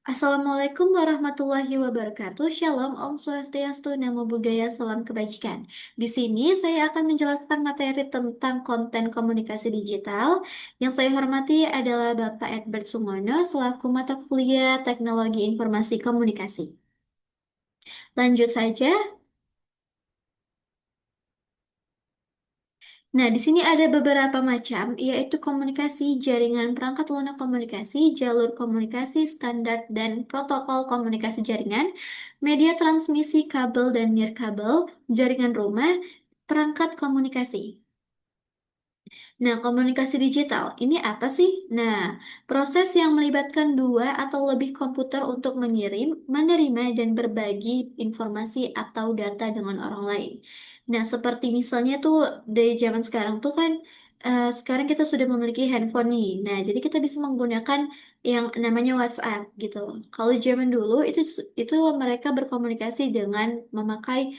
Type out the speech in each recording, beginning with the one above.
Assalamualaikum warahmatullahi wabarakatuh. Shalom, Om Swastiastu, Namo Buddhaya, Salam Kebajikan. Di sini saya akan menjelaskan materi tentang konten komunikasi digital. Yang saya hormati adalah Bapak Edward Sumono selaku mata kuliah Teknologi Informasi Komunikasi. Lanjut saja. Nah, di sini ada beberapa macam, yaitu komunikasi, jaringan perangkat lunak komunikasi, jalur komunikasi, standar dan protokol komunikasi jaringan, media transmisi kabel dan nirkabel, jaringan rumah, perangkat komunikasi. Nah, komunikasi digital ini apa sih? Nah, proses yang melibatkan dua atau lebih komputer untuk mengirim, menerima, dan berbagi informasi atau data dengan orang lain. Nah, seperti misalnya tuh dari zaman sekarang tuh kan, sekarang kita sudah memiliki handphone nih. Nah, jadi kita bisa menggunakan yang namanya WhatsApp gitu. Kalau zaman dulu itu mereka berkomunikasi dengan memakai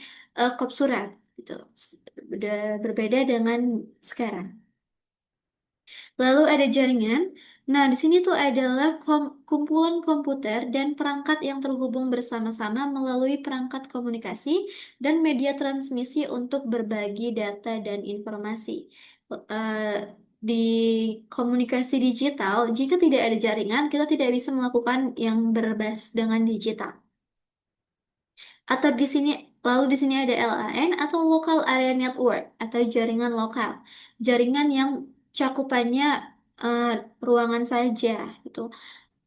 kop surat gitu. Udah berbeda dengan sekarang. Lalu ada jaringan. Nah, di sini tuh adalah kumpulan komputer dan perangkat yang terhubung bersama-sama melalui perangkat komunikasi dan media transmisi untuk berbagi data dan informasi. Eh, di komunikasi digital, jika tidak ada jaringan, kita tidak bisa melakukan yang berbasis dengan digital. Atau di sini lalu di sini ada LAN atau Local Area Network atau jaringan lokal. Jaringan yang cakupannya eh, ruangan saja gitu.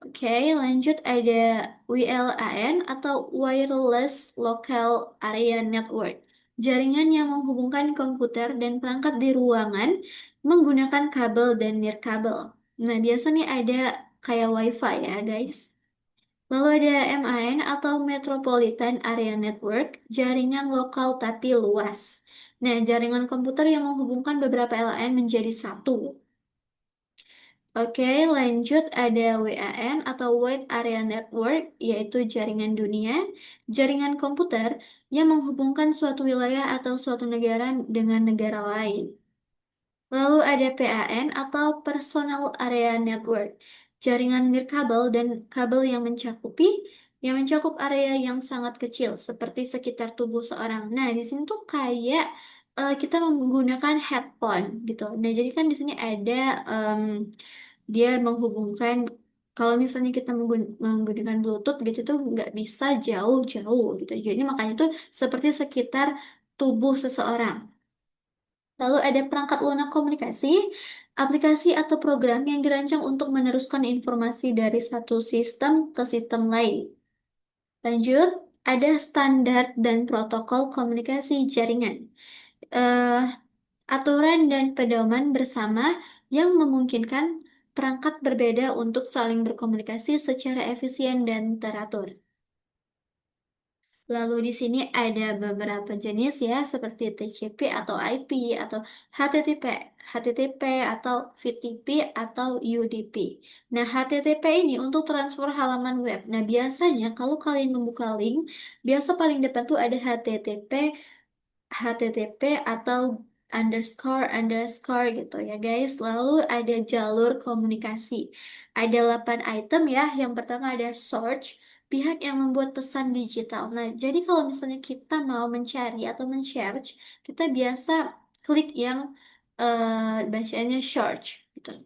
Oke, lanjut ada WLAN atau Wireless Local Area Network. Jaringan yang menghubungkan komputer dan perangkat di ruangan menggunakan kabel dan nirkabel. Nah, biasanya ada kayak WiFi ya, guys. Lalu ada MAN atau Metropolitan Area Network, jaringan lokal tapi luas. Nah, jaringan komputer yang menghubungkan beberapa LAN menjadi satu. Oke, lanjut ada WAN atau Wide Area Network, yaitu jaringan dunia, jaringan komputer yang menghubungkan suatu wilayah atau suatu negara dengan negara lain. Lalu ada PAN atau Personal Area Network, jaringan nirkabel dan kabel yang mencakup area yang sangat kecil seperti sekitar tubuh seorang. Nah, di sini tuh kayak kita menggunakan headphone gitu. Nah, jadi kan di sini ada dia menghubungkan kalau misalnya kita menggunakan Bluetooth gitu tuh nggak bisa jauh-jauh gitu. Jadi makanya tuh seperti sekitar tubuh seseorang. Lalu ada perangkat lunak komunikasi, aplikasi atau program yang dirancang untuk meneruskan informasi dari satu sistem ke sistem lain. Lanjut, ada standar dan protokol komunikasi jaringan. Eh, Aturan dan pedoman bersama yang memungkinkan perangkat berbeda untuk saling berkomunikasi secara efisien dan teratur. Lalu di sini ada beberapa jenis ya, seperti TCP atau IP atau HTTP, HTTP atau VTP atau UDP. Nah, HTTP ini untuk transfer halaman web. Nah, biasanya kalau kalian membuka link, biasa paling depan tuh ada HTTP atau underscore underscore gitu ya guys. Lalu ada jalur komunikasi. Ada 8 item ya. Yang pertama ada search, pihak yang membuat pesan digital. Nah, jadi kalau misalnya kita mau mencari atau men-search, kita biasa klik yang bacanya search gitu.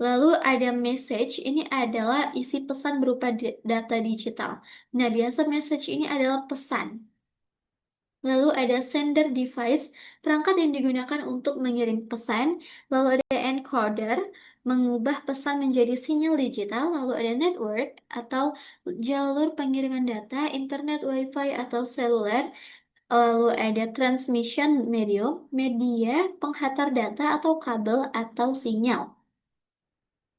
Lalu ada message, ini adalah isi pesan berupa data digital. Nah, biasa message ini adalah pesan. Lalu ada sender device, perangkat yang digunakan untuk mengirim pesan. Lalu ada encoder, mengubah pesan menjadi sinyal digital. Lalu ada network atau jalur pengiriman data, internet, wifi atau seluler. Lalu ada transmission medium, media penghantar data atau kabel atau sinyal.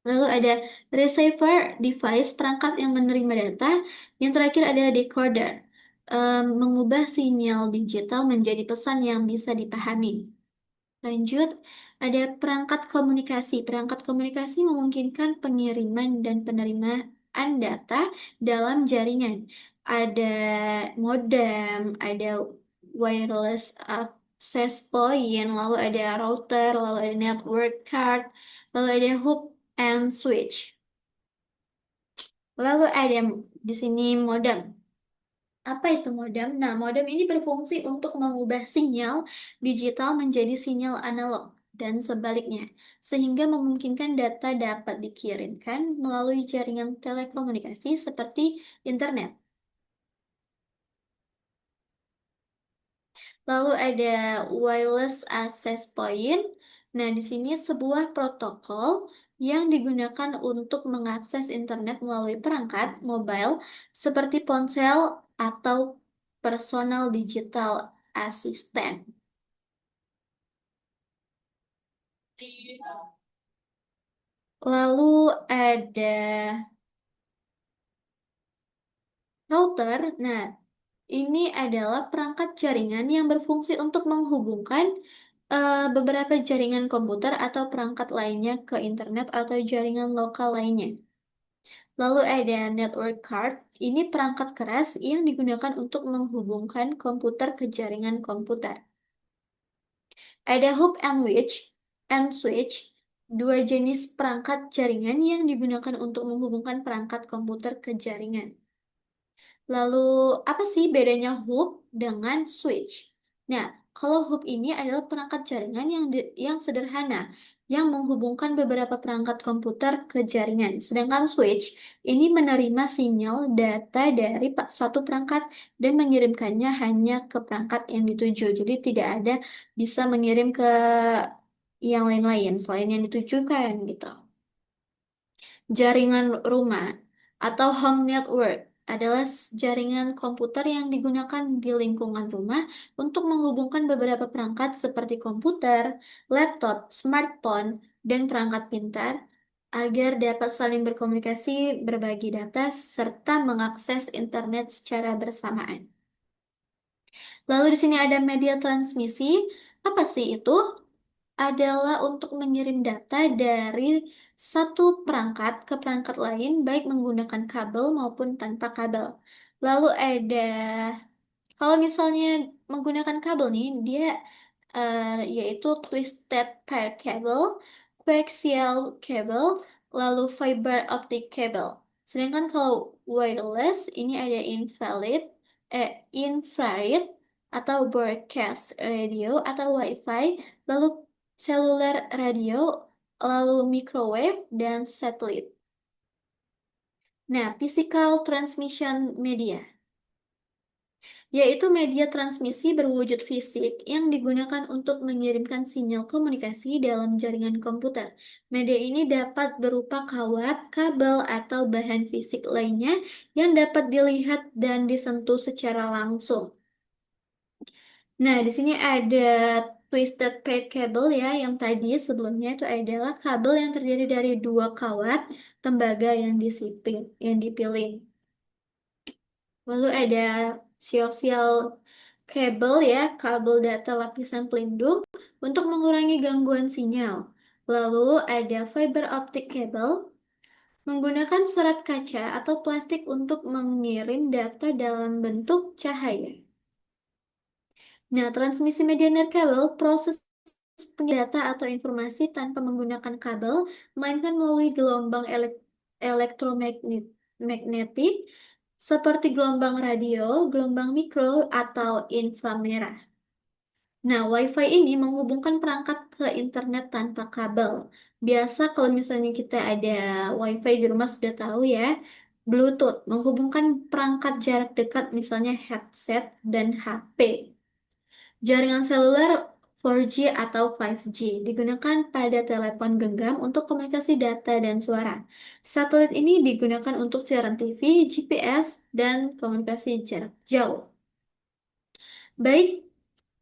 Lalu ada receiver device, perangkat yang menerima data. Yang terakhir ada decoder, mengubah sinyal digital menjadi pesan yang bisa dipahami. Lanjut, ada perangkat komunikasi. Perangkat komunikasi memungkinkan pengiriman dan penerimaan data dalam jaringan. Ada modem, ada wireless access point, lalu ada router, lalu ada network card, lalu ada hub and switch. Lalu ada di sini modem. Apa itu modem? Nah, modem ini berfungsi untuk mengubah sinyal digital menjadi sinyal analog dan sebaliknya, sehingga memungkinkan data dapat dikirimkan melalui jaringan telekomunikasi seperti internet. Lalu ada wireless access point. Nah, di sini sebuah protokol yang digunakan untuk mengakses internet melalui perangkat mobile seperti ponsel atau personal digital assistant. Lalu ada router. Nah, ini adalah perangkat jaringan yang berfungsi untuk menghubungkan beberapa jaringan komputer atau perangkat lainnya ke internet atau jaringan lokal lainnya. Lalu ada network card. Ini perangkat keras yang digunakan untuk menghubungkan komputer ke jaringan komputer. Ada hub and switch, dua jenis perangkat jaringan yang digunakan untuk menghubungkan perangkat komputer ke jaringan. Lalu, apa sih bedanya hub dengan switch? Nah, kalau hub ini adalah perangkat jaringan yang sederhana, yang menghubungkan beberapa perangkat komputer ke jaringan. Sedangkan switch ini menerima sinyal data dari satu perangkat dan mengirimkannya hanya ke perangkat yang dituju. Jadi tidak ada bisa mengirim ke yang lain-lain selain yang ditujukan gitu. Jaringan rumah atau home network adalah jaringan komputer yang digunakan di lingkungan rumah untuk menghubungkan beberapa perangkat seperti komputer, laptop, smartphone, dan perangkat pintar agar dapat saling berkomunikasi, berbagi data, serta mengakses internet secara bersamaan. Lalu di sini ada media transmisi. Apa sih itu? Adalah untuk mengirim data dari satu perangkat ke perangkat lain, baik menggunakan kabel maupun tanpa kabel. Lalu ada, kalau misalnya menggunakan kabel nih, dia yaitu twisted pair cable, coaxial cable, lalu fiber optic cable. Sedangkan kalau wireless ini ada infrared atau broadcast radio atau WiFi, lalu cellular radio, lalu microwave dan satelit. Nah, physical transmission media yaitu media transmisi berwujud fisik yang digunakan untuk mengirimkan sinyal komunikasi dalam jaringan komputer. Media ini dapat berupa kawat, kabel, atau bahan fisik lainnya yang dapat dilihat dan disentuh secara langsung. Nah, di sini ada twisted pair cable ya, yang tadi sebelumnya itu adalah kabel yang terdiri dari dua kawat tembaga yang dipilih. Lalu ada coaxial cable ya, kabel data lapisan pelindung untuk mengurangi gangguan sinyal. Lalu ada fiber optic cable menggunakan serat kaca atau plastik untuk mengirim data dalam bentuk cahaya. Nah, transmisi media nirkabel proses data atau informasi tanpa menggunakan kabel, melainkan melalui gelombang elektromagnetik seperti gelombang radio, gelombang mikro, atau inframerah. Nah, WiFi ini menghubungkan perangkat ke internet tanpa kabel. Biasa kalau misalnya kita ada WiFi di rumah sudah tahu ya, Bluetooth menghubungkan perangkat jarak dekat misalnya headset dan HP. Jaringan seluler 4G atau 5G digunakan pada telepon genggam untuk komunikasi data dan suara. Satelit ini digunakan untuk siaran TV, GPS, dan komunikasi jarak jauh. Baik,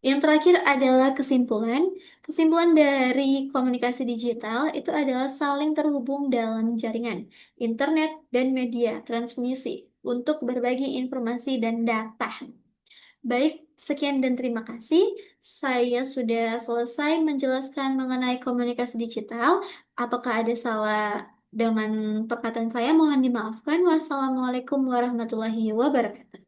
yang terakhir adalah kesimpulan. Kesimpulan dari komunikasi digital itu adalah saling terhubung dalam jaringan, internet, dan media transmisi untuk berbagi informasi dan data. Baik, sekian dan terima kasih. Saya sudah selesai menjelaskan mengenai komunikasi digital. Apakah ada salah dengan perkataan saya? Mohon dimaafkan. Wassalamualaikum warahmatullahi wabarakatuh.